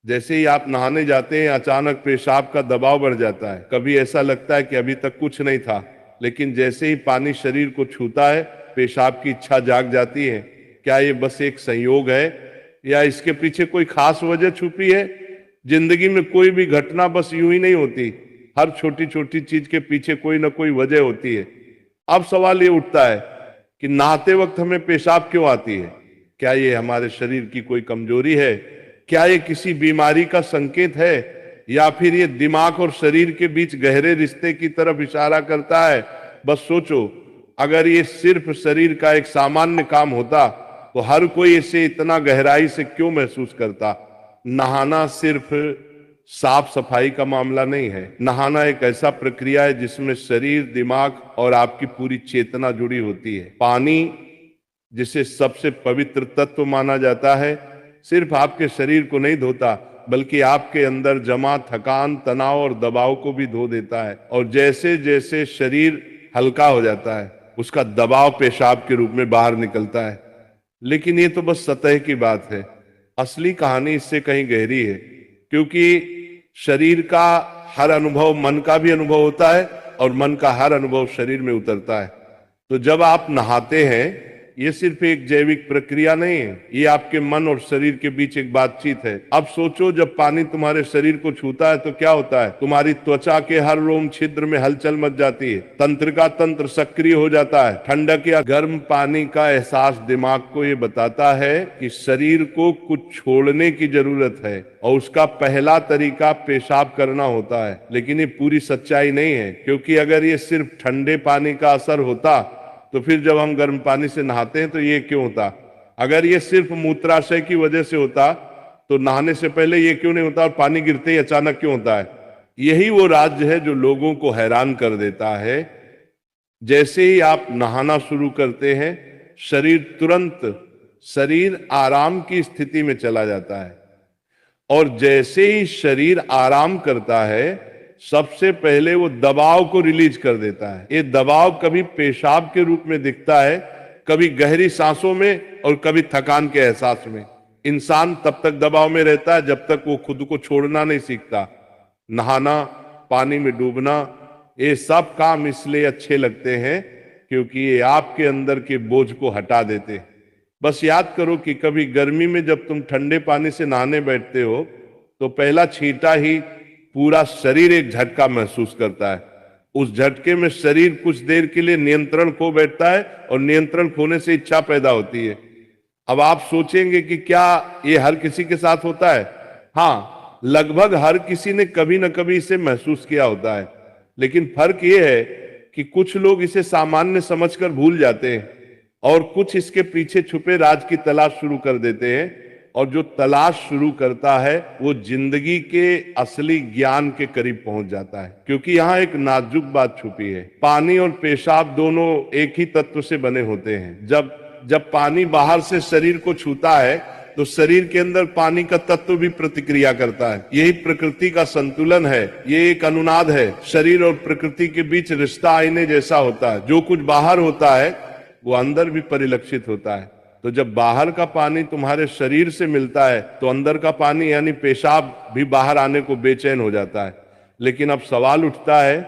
जैसे ही आप नहाने जाते हैं अचानक पेशाब का दबाव बढ़ जाता है। कभी ऐसा लगता है कि अभी तक कुछ नहीं था, लेकिन जैसे ही पानी शरीर को छूता है पेशाब की इच्छा जाग जाती है। क्या ये बस एक संयोग है या इसके पीछे कोई खास वजह छुपी है? जिंदगी में कोई भी घटना बस यूं ही नहीं होती, हर छोटी छोटी चीज के पीछे कोई ना कोई वजह होती है। अब सवाल ये उठता है कि नहाते वक्त हमें पेशाब क्यों आती है? क्या ये हमारे शरीर की कोई कमजोरी है? क्या ये किसी बीमारी का संकेत है, या फिर ये दिमाग और शरीर के बीच गहरे रिश्ते की तरफ इशारा करता है? बस सोचो, अगर ये सिर्फ शरीर का एक सामान्य काम होता तो हर कोई इसे इतना गहराई से क्यों महसूस करता? नहाना सिर्फ साफ सफाई का मामला नहीं है। नहाना एक ऐसा प्रक्रिया है जिसमें शरीर, दिमाग और आपकी पूरी चेतना जुड़ी होती है। पानी, जिसे सबसे पवित्र तत्व माना जाता है, सिर्फ आपके शरीर को नहीं धोता बल्कि आपके अंदर जमा थकान, तनाव और दबाव को भी धो देता है। और जैसे जैसे शरीर हल्का हो जाता है उसका दबाव पेशाब के रूप में बाहर निकलता है। लेकिन ये तो बस सतह की बात है, असली कहानी इससे कहीं गहरी है। क्योंकि शरीर का हर अनुभव मन का भी अनुभव होता है और मन का हर अनुभव शरीर में उतरता है। तो जब आप नहाते हैं ये सिर्फ एक जैविक प्रक्रिया नहीं है, ये आपके मन और शरीर के बीच एक बातचीत है। अब सोचो, जब पानी तुम्हारे शरीर को छूता है तो क्या होता है? तुम्हारी त्वचा के हर रोम छिद्र में हलचल मच जाती है, तंत्र का तंत्र सक्रिय हो जाता है। ठंडक या गर्म पानी का एहसास दिमाग को ये बताता है कि शरीर को कुछ छोड़ने की जरूरत है, और उसका पहला तरीका पेशाब करना होता है। लेकिन ये पूरी सच्चाई नहीं है, क्योंकि अगर ये सिर्फ ठंडे पानी का असर होता तो फिर जब हम गर्म पानी से नहाते हैं तो ये क्यों होता? अगर ये सिर्फ मूत्राशय की वजह से होता तो नहाने से पहले ये क्यों नहीं होता, और पानी गिरते ही अचानक क्यों होता है? यही वो राज्य है जो लोगों को हैरान कर देता है। जैसे ही आप नहाना शुरू करते हैं शरीर आराम की स्थिति में चला जाता है, और जैसे ही शरीर आराम करता है सबसे पहले वो दबाव को रिलीज कर देता है। ये दबाव कभी पेशाब के रूप में दिखता है, कभी गहरी सांसों में, और कभी थकान के एहसास में। इंसान तब तक दबाव में रहता है जब तक वो खुद को छोड़ना नहीं सीखता। नहाना, पानी में डूबना, ये सब काम इसलिए अच्छे लगते हैं क्योंकि ये आपके अंदर के बोझ को हटा देते हैं। बस याद करो कि कभी गर्मी में जब तुम ठंडे पानी से नहाने बैठते हो तो पहला छींटा ही पूरा शरीर एक झटका महसूस करता है। उस झटके में शरीर कुछ देर के लिए नियंत्रण खो बैठता है, और नियंत्रण खोने से इच्छा पैदा होती है। अब आप सोचेंगे कि क्या ये हर किसी के साथ होता है? हाँ, लगभग हर किसी ने कभी ना कभी इसे महसूस किया होता है। लेकिन फर्क ये है कि कुछ लोग इसे सामान्य समझकर भूल जाते हैं, और कुछ इसके पीछे छुपे राज की तलाश शुरू कर देते हैं। और जो तलाश शुरू करता है वो जिंदगी के असली ज्ञान के करीब पहुंच जाता है। क्योंकि यहाँ एक नाजुक बात छुपी है। पानी और पेशाब दोनों एक ही तत्व से बने होते हैं। जब पानी बाहर से शरीर को छूता है तो शरीर के अंदर पानी का तत्व भी प्रतिक्रिया करता है। यही प्रकृति का संतुलन है, ये एक अनुनाद है। शरीर और प्रकृति के बीच रिश्ता आईने जैसा होता है। जो कुछ बाहर होता है वो अंदर भी परिलक्षित होता है। तो जब बाहर का पानी तुम्हारे शरीर से मिलता है तो अंदर का पानी यानी पेशाब भी बाहर आने को बेचैन हो जाता है। लेकिन अब सवाल उठता है,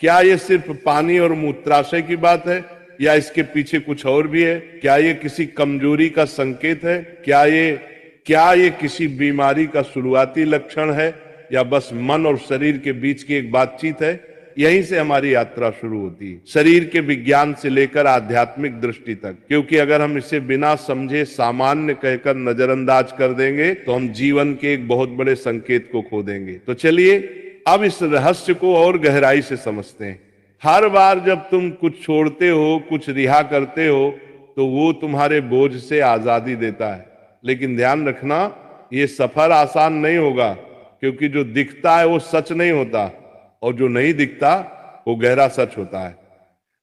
क्या ये सिर्फ पानी और मूत्राशय की बात है, या इसके पीछे कुछ और भी है? क्या ये किसी कमजोरी का संकेत है? क्या ये किसी बीमारी का शुरुआती लक्षण है, या बस मन और शरीर के बीच की एक बातचीत है? यहीं से हमारी यात्रा शुरू होती है, शरीर के विज्ञान से लेकर आध्यात्मिक दृष्टि तक। क्योंकि अगर हम इसे बिना समझे सामान्य कहकर नजरअंदाज कर देंगे तो हम जीवन के एक बहुत बड़े संकेत को खो देंगे। तो चलिए अब इस रहस्य को और गहराई से समझते हैं। हर बार जब तुम कुछ छोड़ते हो, कुछ रिहा करते हो, तो वो तुम्हारे बोझ से आजादी देता है। लेकिन ध्यान रखना, ये सफर आसान नहीं होगा, क्योंकि जो दिखता है वो सच नहीं होता, और जो नहीं दिखता वो गहरा सच होता है।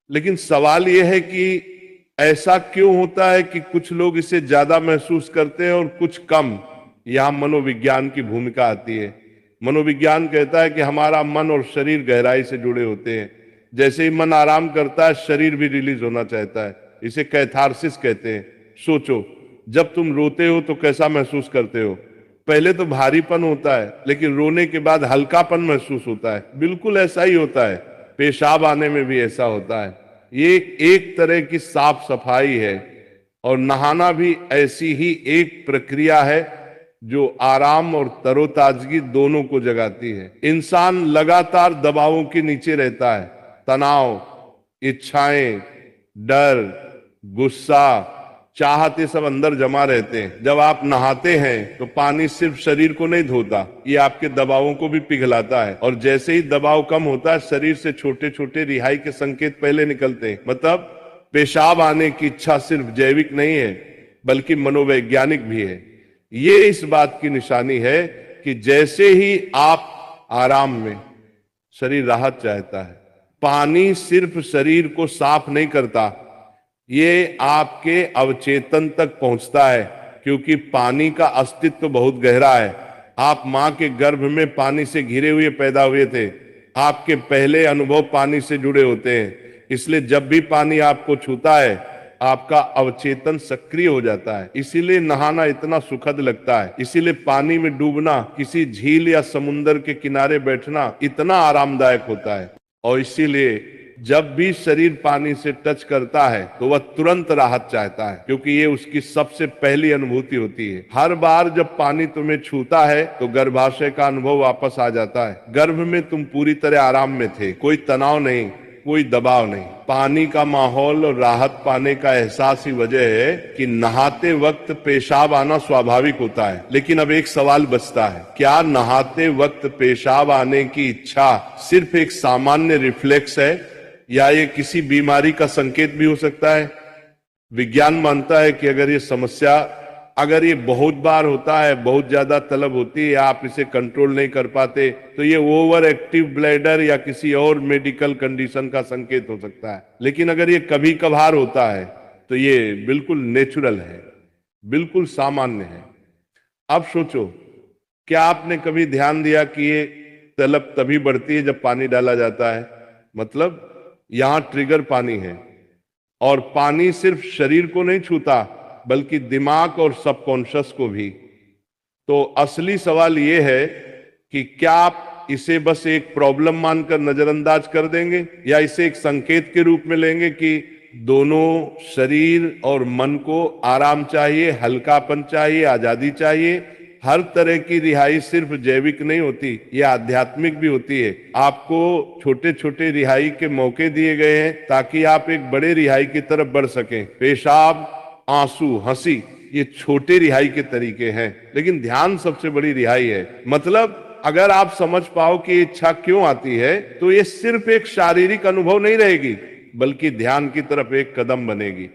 लेकिन सवाल यह है कि ऐसा क्यों होता है कि कुछ लोग इसे ज्यादा महसूस करते हैं और कुछ कम? यहां मनोविज्ञान की भूमिका आती है। मनोविज्ञान कहता है कि हमारा मन और शरीर गहराई से जुड़े होते हैं। जैसे ही मन आराम करता है शरीर भी रिलीज होना चाहता है। इसे कैथारसिस कहते हैं। सोचो, जब तुम रोते हो तो कैसा महसूस करते हो? पहले तो भारीपन होता है, लेकिन रोने के बाद हल्कापन महसूस होता है। बिल्कुल ऐसा ही होता है, पेशाब आने में भी ऐसा होता है। ये एक तरह की साफ सफाई है, और नहाना भी ऐसी ही एक प्रक्रिया है जो आराम और तरोताजगी दोनों को जगाती है। इंसान लगातार दबावों के नीचे रहता है, तनाव, इच्छाएं, डर, गुस्सा, चाहते सब अंदर जमा रहते हैं। जब आप नहाते हैं तो पानी सिर्फ शरीर को नहीं धोता, ये आपके दबावों को भी पिघलाता है। और जैसे ही दबाव कम होता है, शरीर से छोटे छोटे रिहाई के संकेत पहले निकलते हैं। मतलब पेशाब आने की इच्छा सिर्फ जैविक नहीं है, बल्कि मनोवैज्ञानिक भी है। ये इस बात की निशानी है कि जैसे ही आप आराम में, शरीर राहत चाहता है। पानी सिर्फ शरीर को साफ नहीं करता, ये आपके अवचेतन तक पहुंचता है, क्योंकि पानी का अस्तित्व बहुत गहरा है। आप मां के गर्भ में पानी से घिरे हुए पैदा हुए थे। आपके पहले अनुभव पानी से जुड़े होते हैं। इसलिए जब भी पानी आपको छूता है, आपका अवचेतन सक्रिय हो जाता है। इसीलिए नहाना इतना सुखद लगता है। इसीलिए पानी में डूबना, किसी झील या समुद्र के किनारे बैठना इतना आरामदायक होता है। और इसीलिए जब भी शरीर पानी से टच करता है तो वह तुरंत राहत चाहता है, क्योंकि ये उसकी सबसे पहली अनुभूति होती है। हर बार जब पानी तुम्हें छूता है तो गर्भाशय का अनुभव वापस आ जाता है। गर्भ में तुम पूरी तरह आराम में थे, कोई तनाव नहीं, कोई दबाव नहीं। पानी का माहौल और राहत पाने का एहसास ही वजह है कि नहाते वक्त पेशाब आना स्वाभाविक होता है। लेकिन अब एक सवाल बचता है, क्या नहाते वक्त पेशाब आने की इच्छा सिर्फ एक सामान्य रिफ्लेक्स है, या ये किसी बीमारी का संकेत भी हो सकता है? विज्ञान मानता है कि अगर ये बहुत बार होता है, बहुत ज्यादा तलब होती है, या आप इसे कंट्रोल नहीं कर पाते, तो ये ओवर एक्टिव ब्लैडर या किसी और मेडिकल कंडीशन का संकेत हो सकता है। लेकिन अगर ये कभी कभार होता है तो ये बिल्कुल नेचुरल है, बिल्कुल सामान्य है। अब सोचो, क्या आपने कभी ध्यान दिया कि ये तलब तभी बढ़ती है जब पानी डाला जाता है? मतलब यहां ट्रिगर पानी है, और पानी सिर्फ शरीर को नहीं छूता, बल्कि दिमाग और सबकॉन्शियस को भी। तो असली सवाल यह है कि क्या आप इसे बस एक प्रॉब्लम मानकर नजरअंदाज कर देंगे, या इसे एक संकेत के रूप में लेंगे कि दोनों शरीर और मन को आराम चाहिए, हल्कापन चाहिए, आजादी चाहिए। हर तरह की रिहाई सिर्फ जैविक नहीं होती, ये आध्यात्मिक भी होती है। आपको छोटे छोटे रिहाई के मौके दिए गए हैं ताकि आप एक बड़े रिहाई की तरफ बढ़ सकें। पेशाब, आंसू, हंसी, ये छोटे रिहाई के तरीके हैं, लेकिन ध्यान सबसे बड़ी रिहाई है। मतलब अगर आप समझ पाओ कि इच्छा क्यों आती है, तो ये सिर्फ एक शारीरिक अनुभव नहीं रहेगी, बल्कि ध्यान की तरफ एक कदम बनेगी।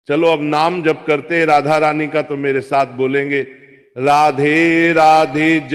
चलो अब नाम जप करते हैं राधा रानी का, तो मेरे साथ बोलेंगे, राधे राधे जय।